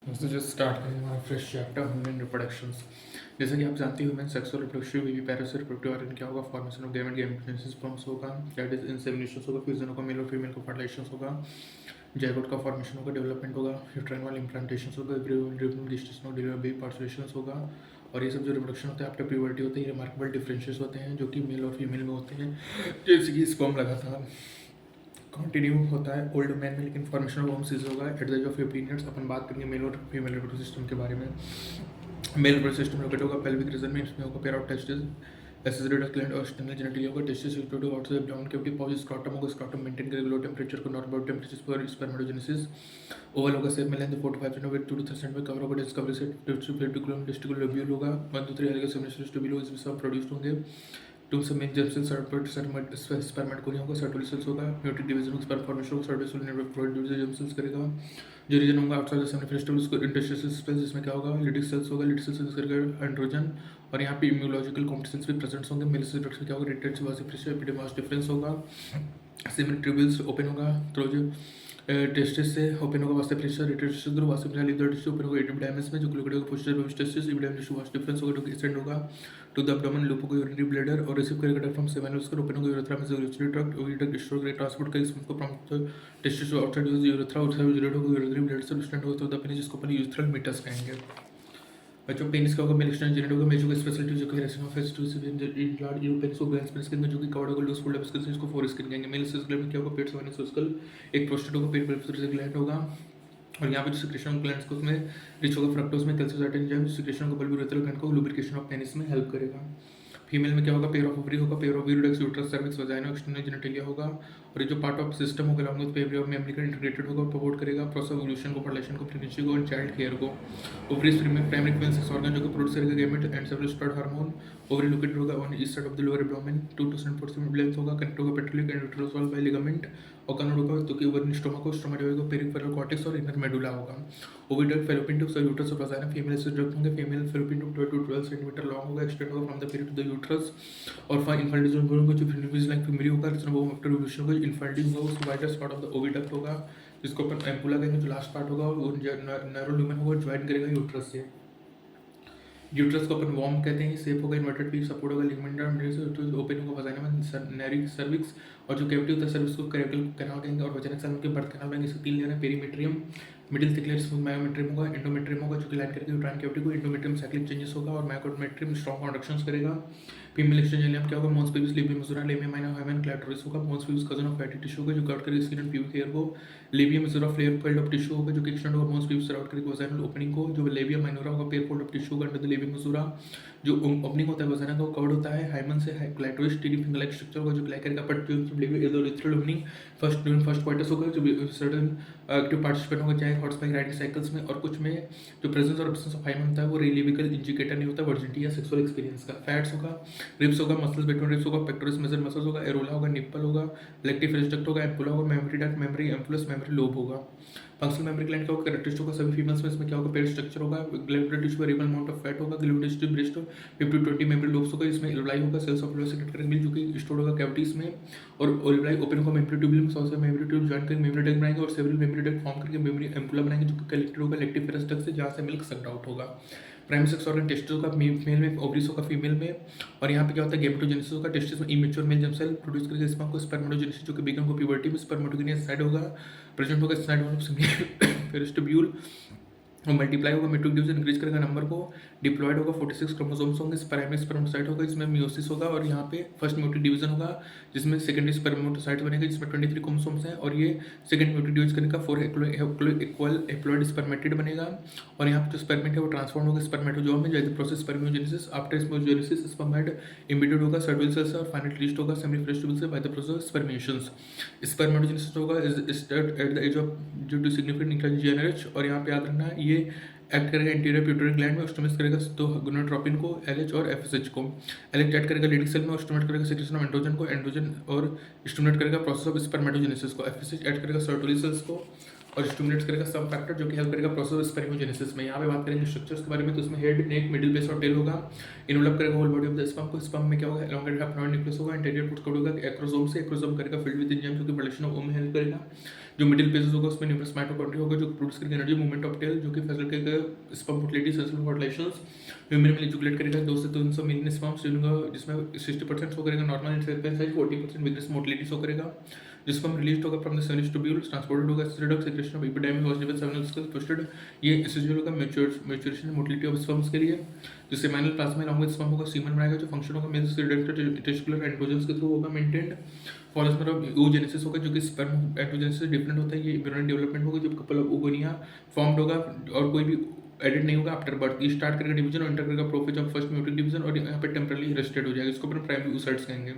तो just start करें हमारा फ्रेश चैप्टर ह्यूमन रिप्रोडक्शंस। जैसा कि आप जानते हैं human sexual reproductive baby Paris reproductive organ क्या होगा, formation of gamete gametogenesis sperms होगा, दैट इज इंसेमिनेशन होगा, फ्यूजन होगा, मेल और फीमेल का फर्टिलाइजेशन होगा, जाइगोट का फॉर्मेशन होगा, डेवलपमेंट होगा, यूट्राइनल इम्प्लांटेशन होगा, एम्ब्रियोनिक gestation और डिलीवरी बेबी पार्सुलेशन होगा। और ये सब जो रिप्रोडक्शन होता है आफ्टर प्यूबर्टी होते हैं, ये रिमार्केबल डिफरेंसेस होते हैं जो कि मेल और फीमेल में होते हैं। जैसे कि स्पर्म लगातार कंटिन्यू होता है ओल्ड मैन में, लेकिन फॉर्मेशन ऑफ होम्स होगा at the age of 15 years. अपन बात करेंगे मेल और फीमेल रिप्रोडक्टिव सिस्टम के बारे में। मेल रिप्रोडक्टिव सिस्टम लोकेट होगा पेल्विक रीजन में, इसमें होगा pair of testis, acid gland और स्टेमल जेनिटलिया होगा। Testis situated outside abdomen cavity, pouch scrotum होगा, स्क्रॉटम मेंटेन करेगा लो टेम्परेचर को, नॉर्मल टेम्परेचर पर स्पर्मेटोजेनेसिस। ओवल होगा, शेप में length 4 to 5 centimetre, 2 to 3 centimetre cover होगा, डिस्कवरी से टेस्टिकुलर लोब्यूल होगा, 1 to 3 अलग सेमिनिस्टस ट्यूब्यूल इसमें सब प्रोड्यूस्ड होंगे। टू सब मेन जर्म सेल स्पर्मेटोगोनिया होगा, सर्टोली सेल्स होगा, muted division of sperm formation होगा, Sertoli cell network provide germ cells करेगा। जो रीजन होगा आउटसाइड द सेमिनिफेस्ट ट्यूब्यूल्स को इंटरस्टिशियल स्पेस, जिसमें क्या होगा लिटिल सेल्स होगा, लिटिल सेल्स करेगा एंड्रोजन। और यहाँ पे इम्यूनोलॉजिकल कॉम्पिटिशंस भी प्रेजेंट होंगे। मेल सेल में क्या होगा रिटेंट वासिफिकेशन एपिडेमास डिफरेंस होगा, सेमिनिक ट्यूब्यूल्स ओपन होगा, थ्रू टेस्टिस से ओपन होगा वास्ते प्रेशर रिटेंशन थ्रू वास्ते प्रेशर लीवर टिश्यू ओपन होगा एपिडेमिस में, जो ग्लूकोड होगा posterior testis epididymis tissue vas deferens, जो कि एक्सटेंड होगा टू द abdomen, लूप होगा यूरिनरी ब्लैडर और रिसीव करेगा फ्रॉम सेमिनल उसका ओपन होगा यूरेथ्रा में से यूरिनरी ट्रैक्ट और यूरिनरी स्टोर करेगा ट्रांसपोर्ट करेगा इसको from testis to outside urethra और यूरिनरी होगा यूरिनरी ब्लैडर से एक्सटेंड होगा तो द पेनिस, जिसको अपन यूरेथ्रल मीटस कहेंगे। बच्चों पेनिस का होगा मेल एक्सटेंशन जेनेट होगा, मेजो का स्पेशलिटी जो कि रेसिन ऑफ फेस्टिवस इन लार्ज यू पेनिस को ग्लैंड्स पेनिस के अंदर जो कि कवर्ड होगा लूज फोल्ड ऑफ स्किन, इसको फोर स्किन कहेंगे। मेल सेक्स ग्लैंड में क्या होगा पेट सेवन सोस्कल, एक प्रोस्टेट होगा, पेट पेल्विक ग्लैंड होगा। और यहाँ पे जो सिक्रेशन ग्लैंड्स को उसमें रिच होगा फ्रक्टोज में, कैल्शियम एंजाइम जो सिक्रेशन को बल्बियोरेथ्रल ग्लैंड को लुब्रिकेशन ऑफ पेनिस में हेल्प करेगा। फीमेल में क्या होगा पेयर ऑफ ओवरी होगा, पेयर ऑफ यूरिडेक्स uterus cervix vagina external genitalia होगा। और ये जो पार्ट ऑफ सिस्टम होगा along with pair of mammary का इंटीग्रेटेड होगा और सपोर्ट करेगा प्रोसेस ऑफ इवोल्यूशन को, फॉर्मेशन को, प्रेगनेंसी को और चाइल्ड केयर को। Ovaries primary female sex organ जो कि प्रोड्यूस करेगा gamete and several steroid hormone. Ovary located होगा on east side of the lower abdomen, 2 to 7 centimetre length होगा, कनेक्ट होगा पेट्रोलिक and uterus wall by ligament. और कनोड होगा तो कि ओवरी स्टोमा को, स्टोमा जो होगा पेरिफेरल कॉर्टेक्स और इनर मेडुला होगा। ओविडक्ट फैलोपियन ट्यूब्स और यूट्रस ऑफ वजाइना, फीमेल से डक्ट होंगे, female fallopian tube 12 to 12 centimetre long होगा, एक्सटेंड होगा from the period to the uterus. और फॉर इन्फर्टिलिटी होगा जो फिनिविज लाइक फीमेल होगा, रिजन ऑफ आफ्टर ओव्यूलेशन होगा, इन्फर्टिलिटी होगा उसके widest part of the oviduct होगा, जिसको अपन एम्पुला कहेंगे, जो लास्ट पार्ट होगा वो नैरो ल्यूमेन होगा, ज्वाइन करेगा यूट्रस से। यूट्रस को अपन वॉर्म कहते हैं, सेफ होगा, इन्वर्टेड पी सपोर्ट होगा, लिगमेंट ओपन होगा वजाइना में, नैरिक सर्विक्स। और जो कैविटी होता है सर्विक्स को कैरेक्टल कैनाल कहेंगे, और वजाइना सेल के बर्थ कैनाल कहेंगे। इसके 3 लेयर है, पेरीमेट्रियम, मिडिल थिकलेयर स्मूथ मायोमेट्रियम होगा, एंडोमेट्रियम होगा जो कि लाइन करके यूट्राइन कैविटी को, एंडोमेट्रियम साइक्लिक चेंजेस होगा और मायोमेट्रियम स्ट्रॉन्ग कंडक्शंस करेगा। फीमेल एक्सटेंशन क्या होगा mons pubis labium majora, labium minor hymen clitoris होगा, mons pubis cushion of fatty tissue होगा जो कट करेगा स्किन एंड प्यूबिक हेयर को। Labium majora flare fold of tissue होगा जो कि एक्सटेंड होगा मोन्स पेविस सराउंड करेगा वजाइनल ओपनिंग को। जो लेबियम माइनोरा होगा पेयर फोल्ड ऑफ टिश्यू होगा अंडर द लेबियम मसूरा, जो ओपनिंग होता है वजाइना को कवर्ड होता है हाइमन से, क्लैटोरिस टीडी फिंगर लाइक स्ट्रक्चर होगा जो ग्लाइकर का पट लेबियल ओपनिंग फर्स्ट क्वार्टर्स होगा, जो सर्टेन एक्टिव पार्टिसिपेंट होगा चाहे हॉर्स बाइक राइडिंग साइकिल्स में। और कुछ में जो प्रेजेंस और एब्सेंस ऑफ हाइमन होता है वो रिलीविकल इंडिकेटर नहीं होता वर्जिनिटी या सेक्सुअल एक्सपीरियंस का। फैट्स होगा, रिब्स होगा, मसल्स बिटवीन रिब्स होगा, पेक्टोरस मेजर मसल्स होगा, एरोला होगा, निप्पल होगा, लेक्टिव रेस्ट्रक्ट होगा, एम्पुला होगा, mammary duct, mammary ampullas, mammary lobe होगा। फंक्शनल मेमोरी ग्लैंड का कैरेक्टरिस्टिक होगा सभी फीमेल्स में, इसमें क्या होगा पेयर स्ट्रक्चर होगा, glandular tissue variable amount of fat होगा, ग्लूटेड tissue breast 50 to 20 mammary lobes होगा, इसमें एल्वेलाई होगा, सेल्स ऑफ एल्वेलाई सेक्रेट करेंगे जो कि स्टोर होगा कैविटीज में। और एल्वेलाई ओपन होगा मेमोरी ट्यूब्यूल में, सॉस मेमोरी ट्यूब जॉइन करके मेमोरी डक्ट बनाएंगे और सेवरल मेमोरी डक्ट फॉर्म करके मेमोरी एम्पुला बनाएंगे जो कि कलेक्टेड होगा लेक्टिव फेरस डक्ट से, जहाँ से मिल्क सक्ड आउट होगा। प्राइमरी सेक्स ऑर्गन टेस्टिस होगा मेल में, ओवरीज होगा फीमेल में। और यहाँ पे क्या होता है गेमेटोजेनेसिस होगा, टेस्टिस में immature male germ cell produce करेगा स्पर्म को, स्पर्मेटोजेनेसिस जो कि बिगन को प्यूबर्टी में स्पर्मेटोजेनियस साइड होगा, प्रेजेंट होगा साइड ऑफ सेमी ट्यूब्यूल और मल्टीप्लाई होगा, मेट्रिक डिवीजन इंक्रीज करेगा नंबर को, डिप्लॉयड होगा 46 क्रोमोसोम्स होंगे, प्राइमरी स्पर्मेटोसाइट होगा, इसमें मियोसिस होगा। और यहाँ पे फर्स्ट म्यूटेट डिवीजन होगा जिसमें सेकेंडरी स्पर्मेटोसाइट बनेगा जिसमें 23 क्रोमोसोम्स हैं, और ये सेकंड म्यूटेट डिवीजन करने का 4 इक्वल हैप्लॉइड स्पर्मेटिड बनेगा। और यहाँ पे जो स्पर्मेट है वो ट्रांसफॉर्म होगा स्पर्मेटोजोआ में, जैसे process spermiogenesis, after spermiogenesis spermatid embedded होगा सर्टोल सेल से और फाइनली रिलीज्ड होगा सेमिनिफेस्ट ट्यूब्यूल से by the process of spermiations. Spermatogenesis होगा is start at the age of due to significant increase in GnRH। और यहाँ पे याद रखना ये एक्ट करेगा इंटीरियर प्यूटरी ग्लैंड में, स्टोमेट करेगा तो गोनाडोट्रोपिन को, LH और FSH को। LH एक्ट करेगा लेडिक सेल में और स्टोमेट करेगा सेक्रेशन ऑफ एंड्रोजन को, एंड्रोजन और स्टोमेट करेगा प्रोसेस ऑफ स्पर्मेटोजेनेसिस को। FSH एक्ट करेगा सर्टोली सेल्स को और स्टिमुलेट्स करेगा सब फैक्टर जो कि हेल्प करेगा प्रोसेस स्पर्मेटोजेनेसिस में। यहाँ पे बात करेंगे स्ट्रक्चर्स के बारे में, तो इसमें हेड, नेक, मिडिल, बेस और टेल होगा। इन्वॉल्व करेगा whole body of the sperm को। स्पर्म में क्या होगा, एलोंगेटेड हैप्लॉइड न्यूक्लियस होगा। इंटीरियर पुट होगा एक्रोसोम से, एक्रोसोम करेगा फिल्ड विद एंजाइम जो कि प्रोडक्शन ऑफ ओम में हेल्प करेगा। जो मिडिल पेजेस होगा उसमें न्यूक्लियस माइटोकॉन्ड्रिया होगा जो प्रोड्यूस करेगा एनर्जी, मूवमेंट ऑफ टेल जो कि फैसिलिटेट करेगा स्पर्म मोटिलिटी, सेक्सुअल फर्टिलाइजेशंस। ह्यूमन में इजोलेट करेगा 2 से 300 मिलियन स्पर्म्स जिसमें 60% शो करेगा normal and size, 40% vigorous motility show करेगा। जिसको हम रिलीज होगा from the cells tubules, transported होगा system secretion of epididymal was level seminal पोस्टेड। ये एसेंशियल होगा मैच्योरेशन मोटिलिटी ऑफ स्पर्म्स के लिए। जो seminal plasma along with sperm होगा सीमन बनाएगा। जो फंक्शन होगा मेल सेडेंटर टेस्टिकुलर एंड्रोजन्स के थ्रू होगा मेंटेन्ड। फॉलोस्पर ऑफ oogenesis होगा जो कि स्पर्म एंड्रोजन्स से डिफरेंट होता है। ये एम्ब्रियोनिक डेवलपमेंट होगा जब कपल ऑफ oogonia फॉर्म्ड होगा और कोई भी एडिट नहीं होगा आफ्टर बर्थ। ये स्टार्ट करेगा डिवीजन और एंटर करेगा prophase of first muted division और यहाँ पे टेम्परली रेस्टेड हो जाएगा। इसको अपन प्राइमरी oocytes कहेंगे।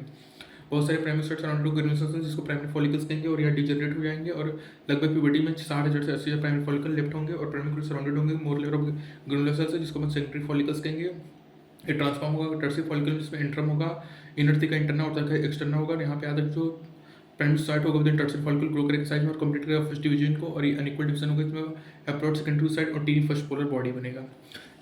बहुत सारे primary oocytes around two granulocytes हैं जिसको प्राइमरी फॉलिकल्स कहेंगे और यहाँ डिजनरेट हो जाएंगे और लगभग प्यूबर्टी में 60,000 से 80,000 प्राइमरी फॉलिकल लेफ्ट होंगे और प्राइमरी सराउंडेड होंगे मोर लेयर ऑफ ग्रेन्युलोसाइट्स जिसको अपन सेकेंडरी फॉलिकल्स कहेंगे। ये ट्रांसफॉर्म होगा टर्शियरी फॉलिकल जिसमें इंटरम होगा, इनर थिका इंटरना और तक एक्सटर्ना होगा। यहाँ पे आधा जो प्राइमरी साइट होगा विद टर्शियरी फॉलिकल ग्रो करेगा साइज में और कंप्लीट करेगा फर्स्ट डिवीजन को और ये अनइक्वल डिवीजन होगा इसमें अप्रोच सेकेंडरी साइड और टीनी फर्स्ट पोलर बॉडी बनेगा।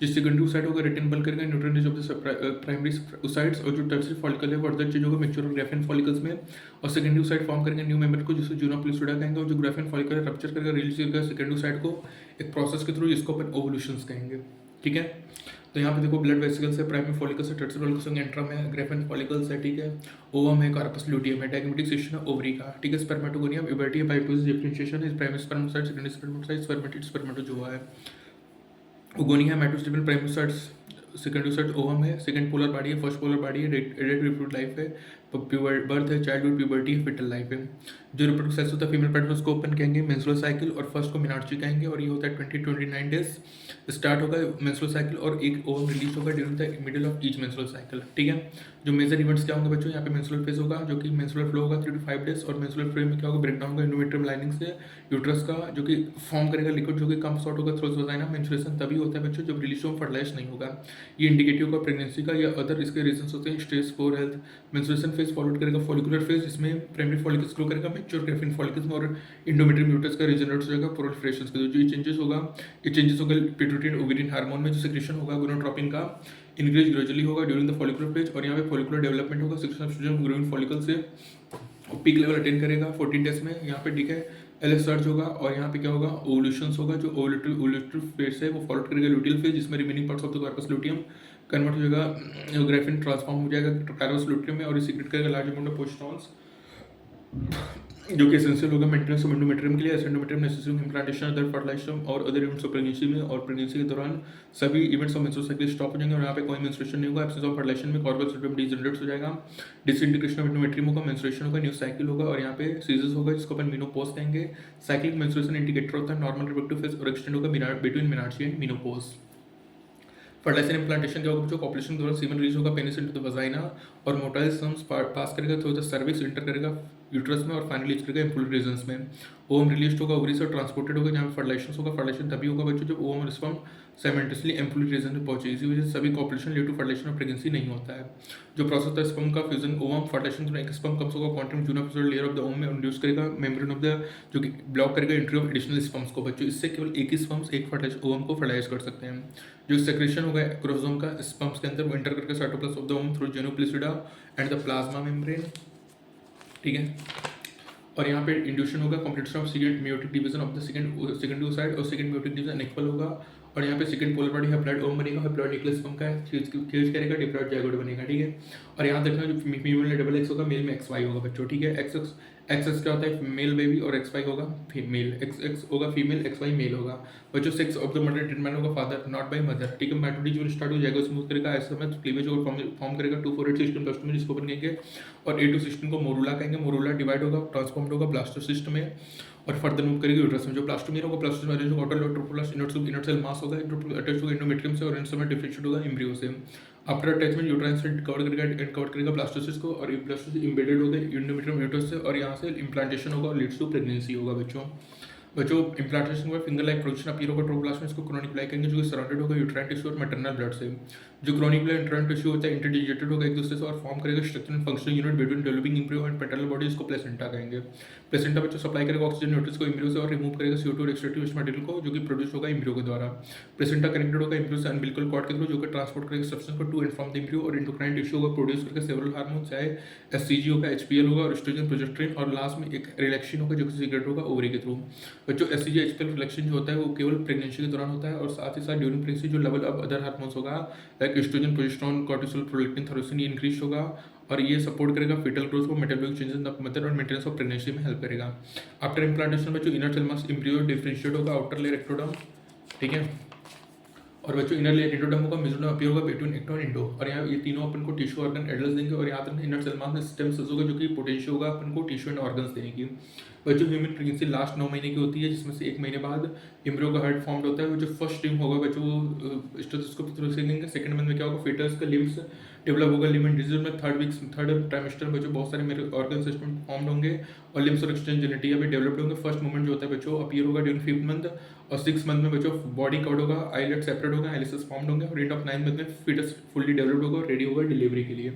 जिस सेकेंडरी साइड होगा रिटर्न बल करेगा nutrient of the primary sides और जो टर्शियरी फॉलिकल है वो अर्धर चीज होगा मैच्योर ग्राफिन फॉलिकल्स में और सेकेंडरी साइड फॉर्म करेंगे न्यू मेंबर को जिसको जूनो प्लिसुडा कहेंगे और जो ग्राफिन फॉलिकल है रप्चर करेगा रिलीज करेगा सेकेंडरी साइड को एक प्रोसेस के थ्रू जिसको अपन ओवल्यूशंस कहेंगे। ठीक है, तो यहाँ पे देखो ब्लड वेसिकल्स है, प्राइमरी फॉलिकल्स है, टर्शियरी फॉलिकल्स है, एंट्रम है, ग्राफिन फॉलिकल्स है। ठीक है, ओवम है, कार्पस लुटियम है, डायग्मेटिक सेक्शन है ओवरी का। ठीक है, स्पर्मेटोगोनियम इबर्टी है, बाइप्टोसिस डिफरेंशिएशन है, primary spermatocyte, secondary spermatocyte, spermatid spermatozoa है। ओगोनिया है, mitosis primary sites, secondary side ovum है, सेकंड पोलर बॉडी है, फर्स्ट पोलर बॉडी है, एडेड रिप्रोडक्टिव लाइफ है, बर्थ है, चाइल्डहुड प्यूबर्टी है, फिटल लाइफ है। जो रिप्रोडक्टिव सेक्स होता है फीमेल पार्ट उसको ओपन कहेंगे मेंस्ट्रुअल साइकिल और फर्स्ट को मिनार्ची कहेंगे और ये होता है 20-29 डेज स्टार्ट होगा मेंस्ट्रुअल साइकिल और एक ओवम रिलीज होगा during the middle of each menstrual cycle. ठीक है, जो मेजर इवेंट्स क्या होंगे बच्चों, यहाँ पे मेंस्ट्रुअल फेज होगा जो कि मेंस्ट्रुअल फ्लो होगा 3 to 5 डेज और मेंस्ट्रुअल फ्लो में क्या होगा ब्रेकडाउन होगा एंडोमेट्रियम लाइनिंग से यूट्रस का जो कि फॉर्म करेगा लिक्विड जो कि कम सॉर्ट होगा थ्रू वजाइना। मेंस्ट्रुएशन तभी होता है बच्चों जब रिलीज फर्टिलाइज नहीं होगा। ये इंडिकेटिव होगा प्रेगनेंसी का या अदर इसके रीजंस होते हैं। Stage 4 health menstruation phase followed करेगा फॉलिकुलर फेज जिसमें प्राइमरी फॉलिकल्स ग्रो करेगा मैच्योर ग्राफिन फॉलिकल्स में और इंडोमेट्रियम यूट्रस का रीजनरेट हो जाएगा प्रोलिफरेशन के जो चेंजेस होगा ये चेंजेस होगा पिट्यूटरी एंड ओवेरियन हार्मोन में जो सेक्रेशन होगा गोनाडोट्रोपिन का इंक्रीज ग्रेजुअली होगा ड्यूरिंग द फॉलिकुलर फेज और यहाँ पे फॉलिकुलर डेवलपमेंट होगा section of oestrogen growing follicle से पीक लेवल अटेन करेगा 14 डेज में। यहाँ पे ठीक है एलएस सर्च होगा और यहाँ पे क्या होगा ओवुलेशंस होगा जो ओवुलेटरी फेज है वो फॉलो करेगा लुटियल फेज जिसमें remaining parts of the corpus luteum convert हो जाएगा ग्राफिन ट्रांसफॉर्म हो जाएगा कार्पस लुटियम में और ये सीक्रेट करेगा लार्ज अमाउंट ऑफ पोस्टॉन्स जो कि एसेंशियल होगा मेंटेनेंस ऑफ एंडोमेट्रियम के लिए। Endometrium necessary implantation other fertilization और अदर इवेंट्स ऑफ प्रेगनेंसी में और प्रेगनेंसी के दौरान सभी events of menstrual cycle stop हो जाएंगे और यहाँ पे कोई मेंस्ट्रुएशन नहीं होगा। एब्सेंस ऑफ फर्टिलाइजेशन में कार्पस लुटियम डिजनरेट हो जाएगा, डिसइंटीग्रेशन ऑफ एंडोमेट्रियम होगा, मेंस्ट्रुएशन होगा, न्यू साइकिल होगा और यहाँ पे सीजर्स होगा जिसको अपन मेनोपॉज कहेंगे। साइक्लिक मेंस्ट्रुएशन इंडिकेटर होता है नॉर्मल रिप्रोडक्टिव फेज और एक्सटेंड होगा between menarche and menopause. Fertilisation implantation क्या होगा बच्चों कॉपुलेशन के दौरान सीमेन रिलीज होगा पेनिस इनटू द वजाइना और मोटाइल सम्स पास करेगा थ्रू द सर्विक्स इंटर करेगा यूट्रस में और फाइनली करेगा इम्प्लूड रीजन्स में। ओवम रिलीज होगा ओवरी से ट्रांसपोर्टेड होगा जहाँ पे फर्टिलाइजेशन होगा। फर्टिलाइजेशन तभी होगा बच्चों जब ओवम और स्पर्म साइमल्टेनियसली इम्प्लूड रीजन में पहुंचे। इसी वजह से सभी कॉपुलेशन लीड टू फर्टिलाइजेशन और प्रेगनेंसी नहीं होता है। जो प्रोसेस होता है स्पर्म का फ्यूजन ओवम फर्टिलाइजेशन एक स्पर्म कम्स होगा quantum Juna layer of the ovum में इंड्यूस करेगा मेम्ब्रेन ऑफ द जो कि ब्लॉक करेगा एंट्री ऑफ एडिशनल स्पर्म्स को बच्चों। इससे केवल एक ही स्पर्म्स एक फर्टिलाइज ओवम को फर्टिलाइज कर सकते हैं। जो सेक्रेशन होगा क्रोमोसोम का स्पर्म्स के अंदर वो एंटर करके cytoplasm of the ovum through zona pellucida and the plasma membrane. ठीक है, और यहाँ पे इंड्यूशन होगा completion of second meiotic division of the second oocyte और सेकंड मेयोटिक डिवीजन इक्वल होगा और यहाँ पे second polar body haploid ovum बनेगा, हैप्लॉइड न्यूक्लियस स्पर्म का चेंज करेगा डिप्लॉइड जाइगोट बनेगा। ठीक है, और यहाँ देखना जो फीमेल में डबल एक्स होगा मेल में XY होगा बच्चों। ठीक है, एक्स क्या होता है मेल बेबी और XY होगा फीमेल, एक्स होगा फीमेल XY मेल होगा बच्चों। Sex of the mother determine होगा फादर नॉट बाय मदर। ठीक है, माइटोटिक जो स्टार्ट हो जाएगा स्मूथ करेगा ऐसे समय क्लीवेज और फॉर्म करेगा 248 सिस्टम प्लस में जिसको अपन कहेंगे और A2 सिस्टम को मोरूला कहेंगे। मोरूला डिवाइड होगा ट्रांसफॉर्म्ड होगा ब्लास्टोसिस्ट में और फर्दर मूव करेगी यूट्रस में। जो प्लास्टोमियर होगा प्लास्टोस में अरेंज होगा total trophoblast inner cell mass होगा अटैच होगा एंडोमेट्रियम से और इंसोमेट डिफरेंशिएट होगा एम्ब्रियो से। आफ्टर अटैचमेंट यूट्राइन से कवर करेगा ब्लास्टोसिस को और ब्लास्टोसिस एम्बेडेड होगा एंडोमेट्रियम यूट्रस से और यहाँ से इम्प्लांटेशन होगा और लीड्स टू प्रेगनेंसी होगा बच्चों। इम्प्लांटेशन हुआ फिंगर लाइक प्रोजेक्शन अपीयर होगा ट्रोपोप्लास्ट में इसको क्रोनिक ब्लैक कहेंगे जो कि सराउंडेड होगा यूट्राइन टिश्यू और मैटरनल ब्लड से। जो क्रॉनिक इंटरन टिश्यू होता है इंटरडिजिटेड होगा एक दूसरे से और फॉर्म करेगा structure and functional unit between developing embryo and paternal body, इसको प्लेसेंटा कहेंगे। प्लेसेंटा बच्चों सप्लाई करेगा ऑक्सीजन न्यूट्रिएंट्स को एम्ब्रियो से और रिमूव करेगा CO2 और एक्सट्रैक्टिव वेस्ट मटेरियल को जो कि प्रोड्यूस होगा एम्ब्रियो के द्वारा। प्लेसेंटा कनेक्टेड होगा एम्ब्रियो से अम्बिलिकल कॉर्ड के थ्रू जो कि ट्रांसपोर्ट करेगा सब्सटेंस को to and from the embryo और एंडोक्राइन टिश्यू होगा प्रोड्यूस करके सेवरल हार्मोन चाहे SCG होगा, HPL होगा और एस्ट्रोजन प्रोजेस्टेरोन, और लास्ट में एक रिलैक्सेशन होगा जो कि सीक्रेट होगा ओवरी के थ्रू। बच्चों SCG HPL रिलैक्सेशन जो होता है वो केवल प्रेगनेंसी के दौरान होता है और साथ ही साथ ड्यूरिंग प्रेगनेंसी जो लेवल ऑफ अदर हार्मोन्स होगा like estrogen progesterone cortisol prolactin thyroxine increase होगा और ये सपोर्ट करेगा फीटल ग्रोथ को, metabolic changes in the mother और मेंटेनेंस ऑफ प्रेगनेंसी में हेल्प करेगा। आफ्टर इम्प्लांटेशन बच्चों inner cell mass embryo differentiate होगा आउटर लेयर एक्टोडर्म, ठीक है, और बच्चों इनर लेयर एंडोडर्म होगा, मेसोडर्म अपीयर होगा बिटवीन एक्टो और इंडो, और यहाँ ये तीनों अपन को टिश्यू ऑर्गन एडल्ट देंगे और यहाँ तक इनर सेल मास में स्टेम सेल्स होगा जो कि पोटेंशियल होगा अपन को टिश्यू एंड ऑर्गन्स देने की। बच्चों ह्यूमन प्रेगनेंसी लास्ट 9 महीने की होती है जिसमें से 1 महीने बाद एम्ब्रियो का हेड फॉर्म्ड होता है। वो जो फर्स्ट स्ट्रीम होगा बच्चों वो स्टेथोस्कोप थ्रू से लेंगे। सेकंड मंथ में क्या होगा फीटस का लिम्स डेवलप होगा, लिम्स डिजीज में थर्ड ट्राइमेस्टर बच्चों बहुत सारे मेरे ऑर्गन सिस्टम फॉर्म्ड होंगे और लिम्स और एक्सटेंस जेनेटिया भी डेवलप्ड होंगे। फर्स्ट मोमेंट जो होता है बच्चों अपीयर होगा ड्यूरिंग 5th मंथ और 6th मंथ में बच्चों बॉडी कवर्ड होगा, आईलेट सेपरेट होगा, आइलेसेस फॉर्म्ड होंगे और एंड ऑफ 9th मंथ में फीटस फुल्ली डेवलप्ड होगा और रेडी होगा डिलीवरी के लिए।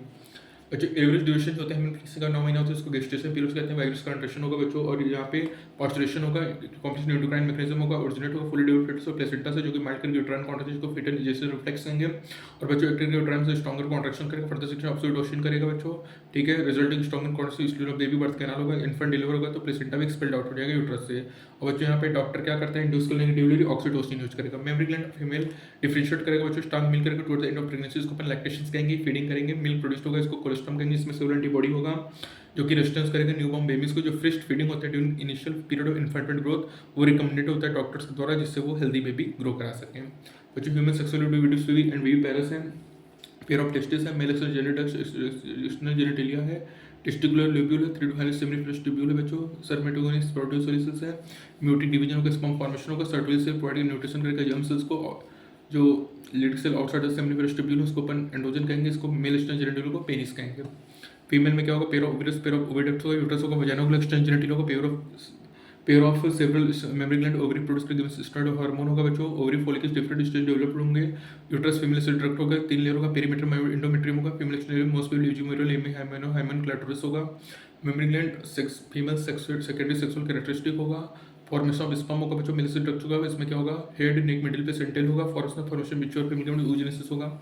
बच्चों एवरेज ड्यूरेशन होता है ह्यूमन प्रेगनेंसी का 9 महीना होता है, उसको गेस्टेशन पीरियड कहते हैं। वाइरस कंट्रेक्शन होगा बच्चों और यहाँ पे पास्चुरेशन होगा, कॉम्प्लेक्स एंडोक्राइन मैकेनिज्म होगा, ओरिजिनेट होगा फुली डेवलप्ड फेटस और प्लेसेंटा से जो कि माइल्ड करके यूट्राइन कॉन्ट्रैक्शन को फीटल जैसे रिफ्लेक्स करेंगे और बच्चों एक्टिव यूट्राइन से स्ट्रॉन्गर कॉन्ट्रैक्शन करेगा, फर्दर सेक्शन ऑक्सीटोसिन करेगा बच्चों, ठीक है, रिजल्टिंग स्ट्रॉन्गर कॉन्ट्रैक्शन इसलिए बेबी बर्थ कैनाल होगा, इन्फेंट डिलीवर होगा तो प्लेसेंटा भी एक्सपेल्ड आउट हो जाएगा यूट्रस से। और बच्चों यहाँ पे डॉक्टर क्या करता है इंड्यूस करने डिलीवरी ऑक्सीटोसिन यूज करेगा। मेमरी ग्लैंड फीमेल डिफरेंशिएट करेगा बच्चों स्ट्रॉन्ग मिल्क करेगा towards the end of pregnancy, इसको अपन लैक्टेशन कहेंगे, फीडिंग करेंगे, मिल्क प्रोड्यूस होगा इसको कोलेस्ट्रॉल कहेंगे, इसमें सेवरल एंटीबॉडी होगा जो कि रेजिस्टेंस करेगा न्यूबॉर्न बेबीज को। जो फ्रिस्ट फीडिंग होता है during initial period of infant growth वो रिकमेंडेड होता है डॉक्टर्स के द्वारा जिससे वो हेल्दी बेबी ग्रो करा सकें। बच्चों ह्यूमन सेक्सुअल रिप्रोडक्टिव एंड वीवी पैरस है, पेयर ऑफ टेस्टिस है, male external genetics external genitalia है, टेस्टिकुलर लोब्यूल है, 3 to 5 सेमिनिफरस ट्यूब्यूल है बच्चों, सर्मेटोगोनिस प्रोटोसोलिसिस है, म्यूटेड डिवीजन होगा, स्पर्म फॉर्मेशन होगा, सर्टुल सेल प्रोवाइड न्यूट्रिशन करेगा जर्म सेल्स को, जो Leydig cell outside the seminiferous tubule उसको अपन एंड्रोजन कहेंगे, इसको मेल एक्सटर्नल जेनेटिलिया को पेनिस कहेंगे। फीमेल में क्या होगा pair of ovaries, pair of oviduct होगा, यूट्रस होगा, वजाइना होगा, एक्सटर्नल जेनेटिलिया होगा, pair of several mammary gland ovary produce करेगा स्टेरॉइड हार्मोन होगा बच्चों, ovary follicles different stage developed होंगे, यूट्रस फीमेल सेल ट्रैक्ट होगा, 3 लेयर होगा, पेरीमीटर इंडोमेट्रियम होगा, फीमेल एक्सटर्नल मोस्ट ल्यूजिमोरल हाइमेनो हाइमन क्लैटोरिस होगा, mammary gland sex female secondary sexual characteristic होगा, formation of sperm होगा बच्चों, मेल सेल ट्रैक्ट होगा, इसमें क्या होगा हेड नेक मिडिल पे सेंटेल होगा, फॉर्मेशन बिचुअर फीमेल ग्लैंड oogenesis होगा,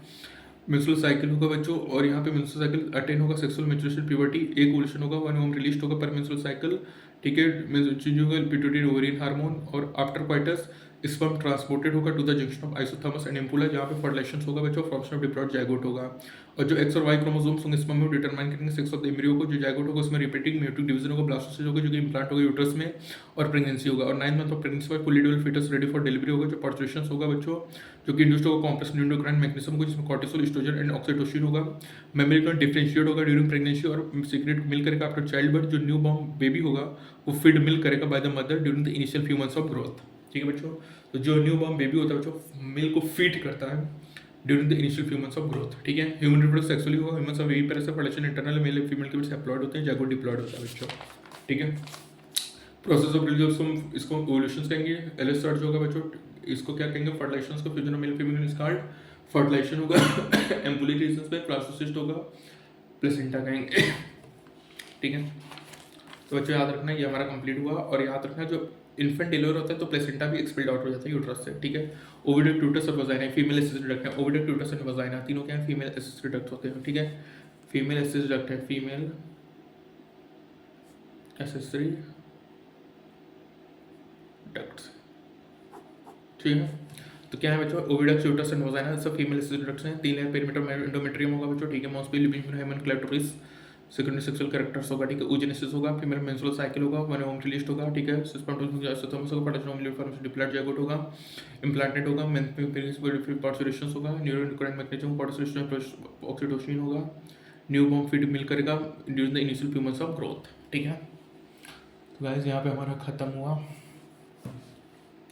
मेंस्ट्रुअल साइकिल होगा बच्चों और यहाँ पे मेंस्ट्रुअल साइकिल अटेन होगा, सेक्सुअल मैच्योरेशन प्यूबर्टी एक ओवुलेशन होगा, 1 ओवम रिलीज होगा पर मेंस्ट्रुअल साइकिल, ठीक है, चेंज होगा पिट्यूटरी ओवरियन हार्मोन और आफ्टर क्वाइटस स्पर्म ट्रांसपोर्टेड होगा to the junction of isthmus and ampulla जहाँ पे फर्टिलाइजेशन होगा बच्चों, फॉर्मेशन ऑफ डिप्लॉयड जाइगोट होगा और जो एक्स और वाई क्रोमोसोम्स होंगे स्पर्म में डिटरमाइन करेंगे सेक्स ऑफ द एम्ब्रियो को, जो जाइगोट होगा उसमें रिपीटिंग म्यूटिक डिवीजन होगा, ब्लास्टोसिस होगा जो कि इंप्लांट होगा यूट्रस में और प्रेगनेंसी होगा और 9th मंथ ऑफ प्रेगनेंसी पर fully developed foetus ready for delivery होगा, जो पार्चुरेशन होगा बच्चों जो कि इंड्यूस्ड होगा कॉम्प्लेक्स एंडोक्राइन मैकेनिज्म को जिसमें कॉर्टिसोल एस्ट्रोजन एंड ऑक्सीटोसिन होगा, मेमरी ग्लैंड डिफरेंशिएट होगा ड्यूरिंग प्रेगनेंसी और सीक्रेट मिल करेगा आफ्टर चाइल्ड बर्थ, जो न्यू बॉर्न बेबी होगा वो फीड मिल करेगा by the mother during the initial few months of growth, ठीक है बच्चों। तो जो न्यू बॉर्न बेबी होता है बच्चों मिल्क को फीड करता है during the initial few months of growth, ठीक है। ह्यूमन रिप्रोडक्शन सेक्सुअली होगा, ह्यूमन सब बेबी पैरस फॉर्मेशन इंटरनल मेल फीमेल के बीच एप्लॉयड होते हैं, जाइगोट डिप्लॉयड होता है बच्चों, ठीक है। प्रोसेस ऑफ रिलीज इसको ओवुलेशन कहेंगे, एलएस स्टार्ट जो होगा बच्चों इसको क्या कहेंगे फर्टिलाइजेशन को, fusion of male female is called fertilization होगा, एम्पुली रीजंस पे ब्लास्टोसिस्ट होगा, प्लेसेंटा कहेंगे, ठीक है। तो बच्चों याद रखना ये हमारा कंप्लीट हुआ और याद रखना जो इन्फेंट डिलीवर होता है तो प्लेसेंटा भी एक्सपेल्ड आउट हो जाता है यूट्रस से, ठीक है। ओविडक्ट यूट्रस और वजाइना फीमेल एसिड डक्ट है, ओविडक्ट यूट्रस एंड वजाइना तीनों क्या है फीमेल एसिड डक्ट होते हैं, ठीक है। फीमेल एसिड डक्ट है, फीमेल एसिड डक्ट्स, ठीक है। तो क्या है बच्चों ओविडक्ट यूट्रस एंड वजाइना सब फीमेल एसिड डक्ट्स हैं, 3 लेयर पेरीमीटर एंडोमेट्रियम होगा बच्चों, ठीक है। Mostly living hymen clitoris, secondary sexual characters होगा, ठीक है। oogenesis होगा, फीमेल मेंस्ट्रुअल साइकिल होगा, 1 ओवम रिलीज होगा, ठीक है। सिस्पर्मेटोजोइस होगा, पार्टिशन फॉर्मेशन डिप्लॉयड जाइगोट होगा, इम्प्लांटेड होगा, पार्चुरेशन होगा, न्यूरोएंडोक्राइन मैकेनिज्म पार्टिशन ऑक्सीटोसिन होगा, न्यू बॉर्न फीड मिल करेगा during the initial few months of growth, ठीक है। तो गाइस यहाँ पे हमारा खत्म हुआ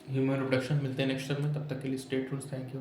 ह्यूमन रिप्रोडक्शन, मिलते हैं नेक्स्ट टर्म में, तब तक के लिए स्टे ट्यून्ड, थैंक यू।